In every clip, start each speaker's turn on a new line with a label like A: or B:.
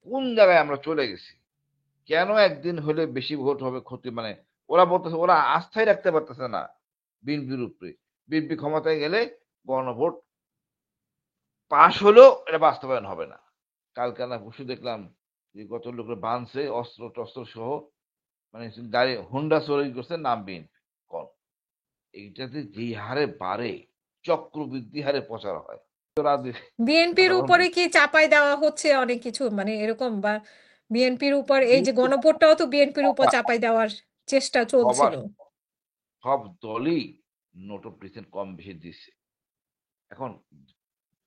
A: কোন জায়গায় আমরা চলে গেছি? কেন একদিন হলে বেশি ভোট হবে ক্ষতি মানে ওরা বলতেছে ওরা আস্থাই রাখতে পারতেছে না বিএনপির উপরে। বিএনপি ক্ষমতায় গেলে গণভোট পাস হলেও এটা বাস্তবায়ন হবে না। কালকে না পরশু দেখলাম যে কত লোকের বাঁধছে অস্ত্র-টস্ত্র সহ মানে গাড়ি হুন্ডা চুরি করছে নাম বিএনপি। কন এইটাতে যেই হারে বাড়ে চক্রবৃদ্ধি হারে প্রচার হয়। তো রাজনীতি
B: বিএনপির উপরে কি চাপাই দেওয়া হচ্ছে অনেক কিছু মানে এরকম, বা বিএনপির উপর এই যে গণভোটটাও তো বিএনপির উপর চাপাই দেওয়ার চেষ্টা
A: সবার
B: চলছিল।
A: সব দলই নোট অফ ডিসেন্ট কম বেশি দিচ্ছে। এখন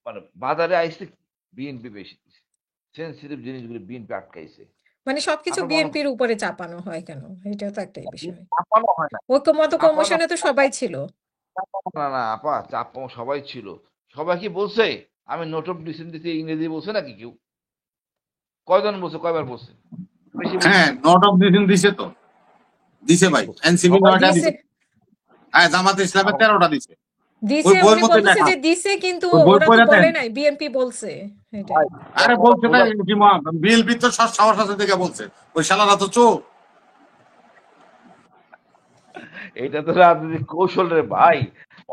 A: মানে বাজারে আইছে বিএনপি বেশি দিছে। সেনসিটিভ জিনিসগুলো বিএনপি আটকাইছে।
B: মানে সবকিছু
A: আপনার মনে
B: বিএনপির উপরে চাপানো হয় কেন? এটাও তো একটাই বিষয়।
A: চাপানো হয় না।
B: ঐক্যমত্য
A: চাপানো
B: কমিশনে তো সবাই ছিল।
A: না, না আপা সবাই ছিল। সবাই কি বলছে? আমি নোট অফ ডিসেন্ট দিতে ইংরেজি বলছে নাকি কেউ? কয়জন বলছে? কয়বার বলছে? বেশি বলছে
C: হ্যাঁ,
A: নাকি?
C: নোট অফ ডিসিশন দিছে তো, দিছে ভাই। এনসিপি
A: সবাই
C: 9টা
B: দিছে,
C: দিছে, হ্যাঁ জামাত ইসলামের
A: এখন
C: 13টা দিছে। ওই
B: দিছে
C: বইয়ের
B: উনি
C: মধ্যে
B: বলতেছে
C: লেখা,
B: যে দিছে, কিন্তু
C: ওই বই
B: ওরা তো
C: পড়ে দেন।
B: বলে নাই, বিএনপি বলছে এটাই।
A: ভাই
C: আরে
A: ওরা
C: বলছে
A: বোঝা
C: কি বিএলপি তো সাহস আছে দেখে বলছে, ওই শালারা তো চোর।
A: এটা তো রাজনীতির কৌশল রে ভাই।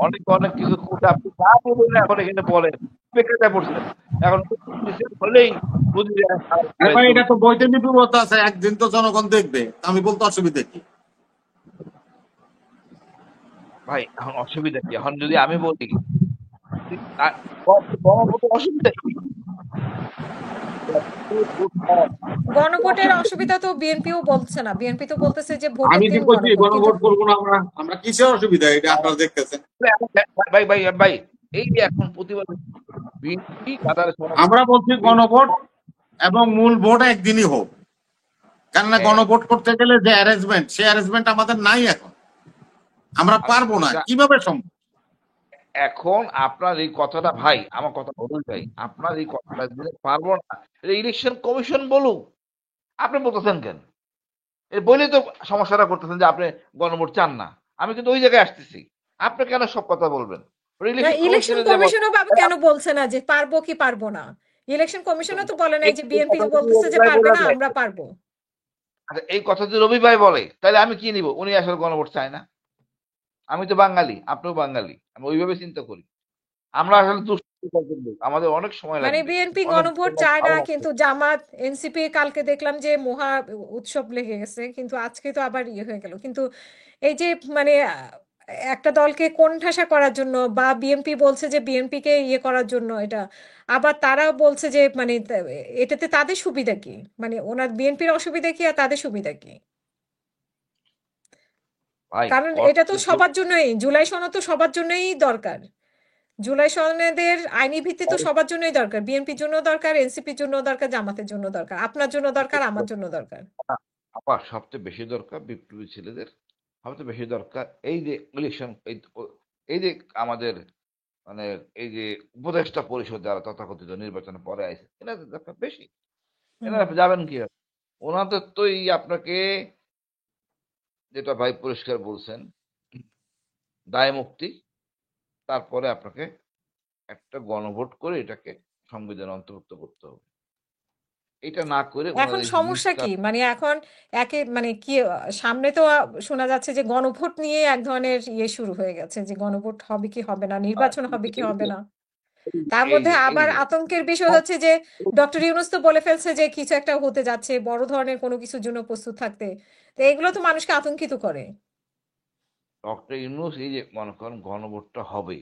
A: অনেক অনেক কিছু করতে আপনি না বলবেন না, এখন এখানে বলেন। বেকায়দায় পড়ছেন। এখন হলেই বুঝি যে
C: আরে ভাই এটা তো বইতে লিপিবদ্ধ আছে, একদিন তো জনগণ দেখবে, আমি বলতে অসুবিধা কি?
A: ভাই এখন অসুবিধা কি? এখন যদি আমি বলি আ গণভোটের অসুবিধা কি?
B: গণভোটের অসুবিধা তো বিএনপিও বলছে না, বিএনপি তো বলতেছে যে ভোটের
C: আমি কি
B: দিন
C: করছি
B: গণভোট, কিন্তু
C: গণভোট করবো না? আমরা কিসের অসুবিধা এটা আপনারা দেখতেছেন?
A: ভাই ভাই ভাই এই যে এখন প্রতিবাদ বিএনপি কাতারে
C: আমরা বলছি গণভোট এবং মূল ভোট একদিনই হোক, কেননা
A: হ্যাঁ
C: গণভোট করতে গেলে যে অ্যারেঞ্জমেন্ট, সেই অ্যারেঞ্জমেন্ট আমাদের নাই এখন, আমরা পারবো না,
A: আচ্ছা
C: কিভাবে সম্ভব?
A: এখন আপনার এই কথাটা ভাই আমার কথা বলুন ভাই আপনার এই কথাটা দিলে পারবো না ইলেকশন কমিশন বলুক আপনি বলতেছেন কেন বলেই তো সমস্যাটা করতেছেন যে আপনি গণভোট চান না আমি কিন্তু ওই জায়গায় আসতেছি আপনি কেন সব কথা বলবেন
B: না,
A: ইলেকশন
B: ইলেকশন
A: কমিশনে যে
B: কমিশনও বাবু কেন বলছে না যে পারবো কি পারবো না? ইলেকশন কমিশনও তো বলে নাই যে
A: এই
B: বিএনপি
A: কথা যদি
B: বলতেছে
A: রবি
B: যে
A: ভাই
B: পারবে
A: বলে
B: না,
A: দেয়
B: আমরা পারবো।
A: আচ্ছা এই কথা যদি রবি ভাই বলে তাহলে আমি কি নিব উনি আসলে গণভোট চায় না আমি তো বাঙালি আপনিও বাঙালি আমি ওইভাবে চিন্তা করি আমরা আসলে দুষ্কৃতি করতে লোক। আমাদের অনেক সময়
B: মানে
A: লাগবে
B: বিএনপি
A: অনেক
B: গণভোট
A: অনেক
B: চায় না,
A: ভালো লাগবে
B: কিন্তু জামাত এনসিপি কালকে দেখলাম যে মহা উৎসব লেগে গেছে, কিন্তু আজকে তো আবার ইয়ে হয়ে গেল। কিন্তু এই যে মানে একটা দলকে কোণঠাসা করার জন্য, বা বিএনপি বলছে যে বিএনপি কে ইয়ে করার জন্য এটা, আবার তারা বলছে যে মানে এটাতে তাদের সুবিধা কি? মানে ওনার বিএনপির অসুবিধা কি আর তাদের সুবিধা কি?
A: ভাই
B: কারণ এটা তো
A: করতে তো
B: সবার জন্যই, জুলাই সনদ তো সবার জন্যই দরকার। জুলাই সনদের আইনি ভিত্তি তো সবার জন্যই দরকার, বিএনপির জন্য দরকার, এনসিপির জন্য দরকার, জামাতের জন্য দরকার, আপনার জন্য দরকার, আমার জন্য দরকার।
A: আবার সবচেয়ে বেশি দরকার বিপ্লবী ছেলেদের সবচেয়ে বেশি দরকার এই যে ইলেকশন এই যে আমাদের মানে এই যে উপদেষ্টা পরিষদ যারা তথাকথিত নির্বাচনের পরে আইছে এনাদের দরকার বেশি
B: হুম।
A: এনারা যাবেন কি ওনাদের তো এই আপনাকে যেটা ভাই পরিষ্কার বলছেন দায় মুক্তি তারপরে আপনাকে একটা গণভোট করে এটাকে সংবিধানে অন্তর্ভুক্ত করতে হবে এটা না করে
B: এখন
A: ওনাদের হিউজ
B: সমস্যা কি?
A: কাজ
B: মানে এখন একে মানে কি সামনে তো শোনা যাচ্ছে যে গণভোট নিয়ে এক ধরনের ইয়ে শুরু হয়ে গেছে, যে গণভোট হবে কি হবে না, নির্বাচন হবে কি হবে না। তার
A: এই
B: মধ্যে
A: যে এই
B: আবার
A: যে
B: আতঙ্কের বিষয় হচ্ছে যে ডক্টর ইউনূস তো বলে ফেলছে যে কিছু একটা হতে যাচ্ছে, বড় ধরনের কোনো কিছুর জন্য প্রস্তুত থাকতে। তো এগুলো তো মানুষকে আতঙ্কিত করে।
A: ডক্টর ইউনূস এই যে মনে করেন গণভোটটা হবে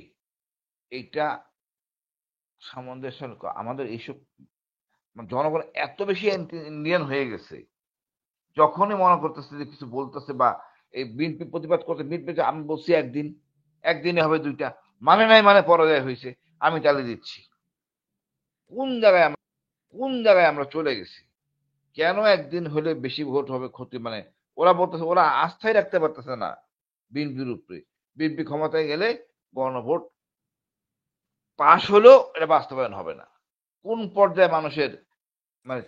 A: এইটা সামঞ্জস্য আমাদের এইসব মানে জনগণ এত বেশি ইন্ডিয়ান হয়ে গেছে যখনই মনে করতেছে যে কিছু বলতেছে বা এই বিএনপি প্রতিবাদ করতে বিএনপি আমি বলছি একদিন একদিনে হবে দুইটা মানে নাই মানে পরাজয় হয়েছে আমি চালিয়ে দিচ্ছি কোন জায়গায় আমরা কোন জায়গায় আমরা চলে গেছি কেন একদিন হলে বেশি ভোট হবে ক্ষতি মানে ওরা বলতেছে ওরা আস্থাই রাখতে পারতেছে না বিএনপির উপরে বিএনপি ক্ষমতায় গেলে গণভোট পাশ হলেও এটা বাস্তবায়ন হবে না কোন পর্যায়ে মানুষের মানে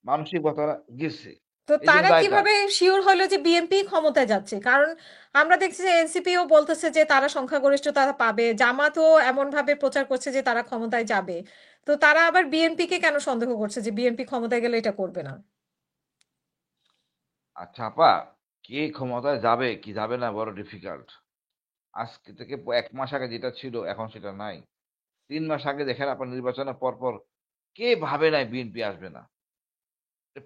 A: মানসিকতা গেছে
B: তো
A: এই জন্য
B: তারা
A: দায় কার
B: কিভাবে শিওর হলো যে বিএনপি ক্ষমতায় যাচ্ছে? কারণ আমরা দেখছি যে এনসিপিও বলতেছে যে তারা সংখ্যাগরিষ্ঠতা পাবে, জামাতও এমন ভাবে প্রচার করছে যে তারা ক্ষমতায় যাবে। তো তারা আবার বিএনপি কে কেন সন্দেহ করছে যে বিএনপি ক্ষমতায় গেলে এটা করবে না?
A: আচ্ছা আপা, কে ক্ষমতায় যাবে কি যাবে না বড় ডিফিকাল্ট। আজকে থেকে 1 মাস আগে যেটা ছিল এখন সেটা নাই। 3 মাস আগে দেখেন আপনার নির্বাচনের পর কে ভাবে নাই বিএনপি আসবে না।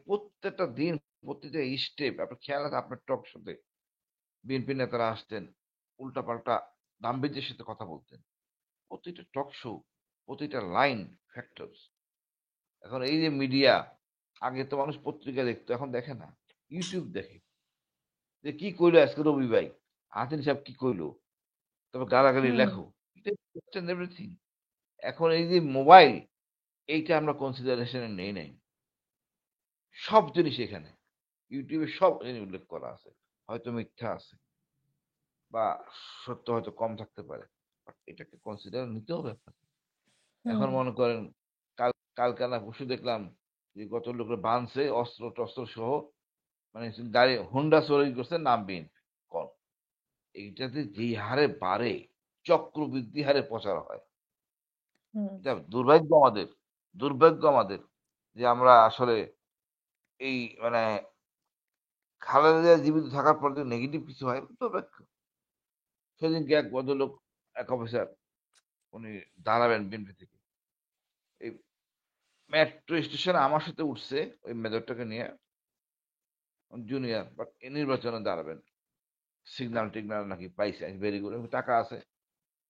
A: প্রত্যেকটা দিন, প্রতিটা স্টেপ আপনার খেয়াল আছে, আপনার টক শোতে বিএনপি নেতারা আসতেন, উল্টাপাল্টা গাম্ভীর্যের সাথে কথা বলতেন। প্রতিটা টক শো, প্রতিটা লাইন ফ্যাক্টরস। এখন এই যে মিডিয়া, আগে তো মানুষ পত্রিকা দেখতো, এখন দেখে না, ইউটিউব দেখে যে কি কইলো আজকে রবি ভাই, হাসিন সাহেব কি কইলো, তবে গালাগালি
B: হুম
A: লেখো, এভরিথিং। এখন এই যে মোবাইল, এইটা আমরা কনসিডারেশনে নেই নাই। সব জিনিস এখানে ইউটিউবে সব জিনিস উল্লেখ করা আছে, হয়তো মিথ্যা আছে বা সত্য হয়তো কম থাকতে পারে, বাট এটাকে কনসিডার নিতে হবে আপনাকে।
B: হুম
A: এখন মনে করেন কালকে না পরশু দেখলাম যে কত লোকের বানছে অস্ত্র টস্ত্র সহ, মানে গাড়ি হুন্ডা চুরি করছে, নাম বিএনপি কর। এইটাতে যেই হারে বাড়ে, চক্রবৃদ্ধি হারে প্রচার হয়।
B: হুম
A: এটা দুর্ভাগ্য আমাদের, দুর্ভাগ্য আমাদের যে আমরা আসলে এই মানে খালেদা জিয়া জীবিত থাকার পর যে নেগেটিভ কিছু হয়, দুর্ভাগ্য। সেদিনকে এক ভদ্রলোক, এক অফিসার, উনি দাঁড়াবেন বিএনপি থেকে, এই মেট্রো স্টেশনে আমার সাথে উঠছে ওই মেজরটাকে নিয়ে, জুনিয়র, বাট নির্বাচনে দাঁড়াবেন, সিগন্যাল টিগন্যাল নাকি পাইছে, ভেরি গুড, টাকা আছে,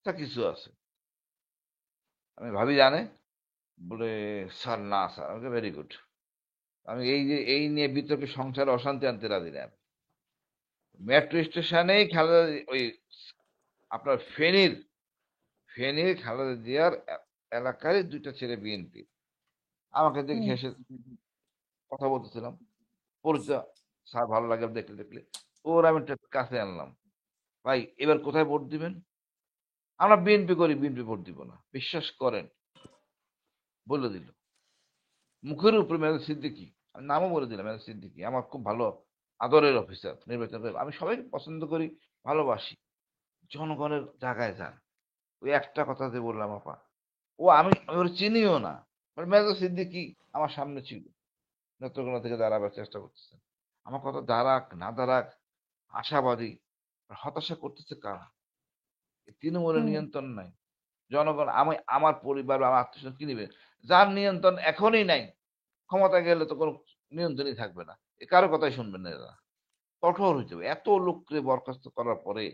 A: তা কিছু আছে। আমি ভাবি জানে, বলে স্যার না স্যার, আমাকে ভেরি গুড। আমি এই যে এই নিয়ে বিতর্কে সংসারে অশান্তি আনতে রাজি না। মেট্রো স্টেশনেই খেলা, ওই আপনার ফেনীর খালেদা জিয়ার এলাকায় 2টা ছেলে বিএনপি আমাকে দেখে
B: হুম
A: হেসে কথা বলতেছিলাম, পরিচয়, স্যার ভালো লাগে দেখলে দেখলে, ওর আমি কাছে আনলাম, ভাই এবার কোথায় ভোট দিবেন? আমরা বিএনপি করি, বিএনপি ভোট দিব না, বিশ্বাস করেন, বলে দিল মুখের উপরে। মেজর সিদ্দিকী, আমি নামও বলে দিলাম, মেজর সিদ্দিকী আমার খুব ভালো আদরের অফিসার, নির্বাচন করে আমি সবাইকে পছন্দ করি, ভালোবাসি। জনগণের জায়গায় যান, ওই একটা কথা যে বললাম আপা, আমি আমি ওর চিনিও না, মেজর সিদ্দিকী আমার সামনে ছিল, নেত্রকোনা থেকে দাঁড়াবার চেষ্টা করতেছেন, আমার কথা দাঁড়াক না দাঁড়াক, আশাবাদী। হতাশা করতেছে কারা? এই তৃণমূলের
B: হুম
A: নিয়ন্ত্রণ নাই। জনগণ, আমি আমার পরিবার বা আমার আত্মীয় কি নিবে? যার নিয়ন্ত্রণ এখনই নাই, ক্ষমতা গেলে তো কোনো নিয়ন্ত্রণই থাকবে না। এ কারো কথাই শুনবেন না এরা, কঠোর হইতে হবে। এত লোককে বরখাস্ত করার পরে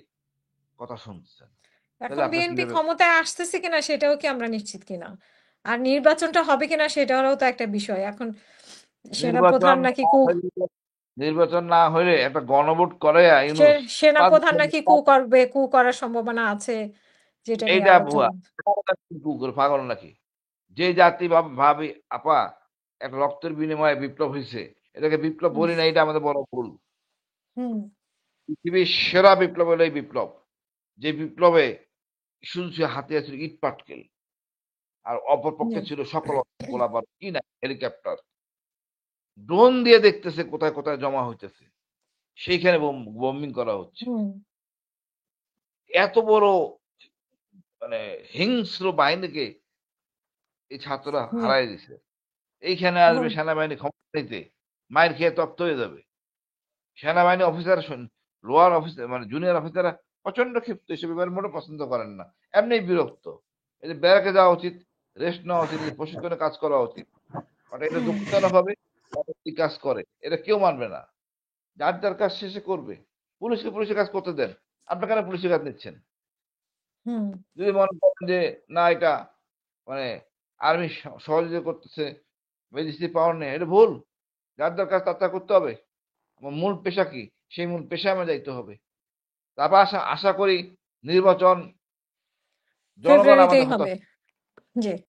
A: কথা শুনতেছেন, তাহলে
B: এখন
A: আপনি
B: বিএনপি
A: কিভাবে?
B: ক্ষমতায় আসতেছে কিনা সেটাও কি আমরা নিশ্চিত কিনা, আর নির্বাচনটা হবে কিনা সেটারও তো একটা বিষয় এখন। সেনাপ্রধান
A: নির্বাচন
B: নাকি
A: না
B: কু
A: হইলে, নির্বাচন না হইলে একটা গণভোট করে ইউনূস পাঁচ
B: সেনাপ্রধান নাকি কু
A: বছর,
B: করবে, কু করার সম্ভাবনা আছে, যেটা নিয়ে
A: এইটা ভুয়া,
B: আলোচনা।
A: কুকুর পাগল নাকি? যে জাতি ভাবি আপা একটা রক্তের বিনিময়ে বিপ্লব হয়েছে, এটাকে বিপ্লব
B: হুম
A: বলি না, এটা আমাদের বড় ভুল।
B: হুম
A: পৃথিবীর সেরা বিপ্লব হলো এই বিপ্লব, যে বিপ্লবে শুধু ছিল হাতিয়ার, ছিল ইট পাটকেল, আর অপর পক্ষে
B: হুম
A: ছিল সকল গোলাবার কি না, হেলিকপ্টার, ড্রোন দিয়ে দেখতেছে কোথায় কোথায় জমা হইতেছে, সেইখানে বোম্বিং করা হচ্ছে।
B: হুম
A: এত বড় মানে হিংস্র বাহিনীকে এই ছাত্ররা
B: হুম
A: হারাই দিছে। এইখানে আসবে
B: এখন
A: সেনাবাহিনী ক্ষমতা নিতে, মায়ের খেয়ে তপ্ত হয়ে যাবে। সেনাবাহিনী অফিসার, লোয়ার অফিসার মানে জুনিয়র অফিসাররা প্রচন্ড ক্ষিপ্ত, এসব এবার মোটে পছন্দ করেন না, এমনি বিরক্ত। এই যে ব্যারাকে যাওয়া উচিত, রেস্ট নেওয়া উচিত, প্রশিক্ষণে কাজ করা উচিত, বাট এটা
B: হুম
A: দুঃখজনক হবে। কি কাজ করে এটা কেউ মানবে না, যার যার কাজ শেষে করবে। পুলিশকে পুলিশের কাজ করতে দেন, আপনি কেন পুলিশের কাজ নিচ্ছেন?
B: হুম
A: যদি মনে করেন যে না এটা মানে আর্মি সহযোগিতা করতেছে, ম্যাজিস্ট্রেট পাওয়ার নেই, এটা ভুল। যার যার কাজ তার তার করতে হবে। আমার মূল পেশা কি, সেই মূল পেশায় আমার যাইতে হবে। তারপর আশা আশা করি নির্বাচন, জনগণ
B: ফেব্রুয়ারিতেই
A: আমাদের
B: হবে।
A: হতাশ
B: জি।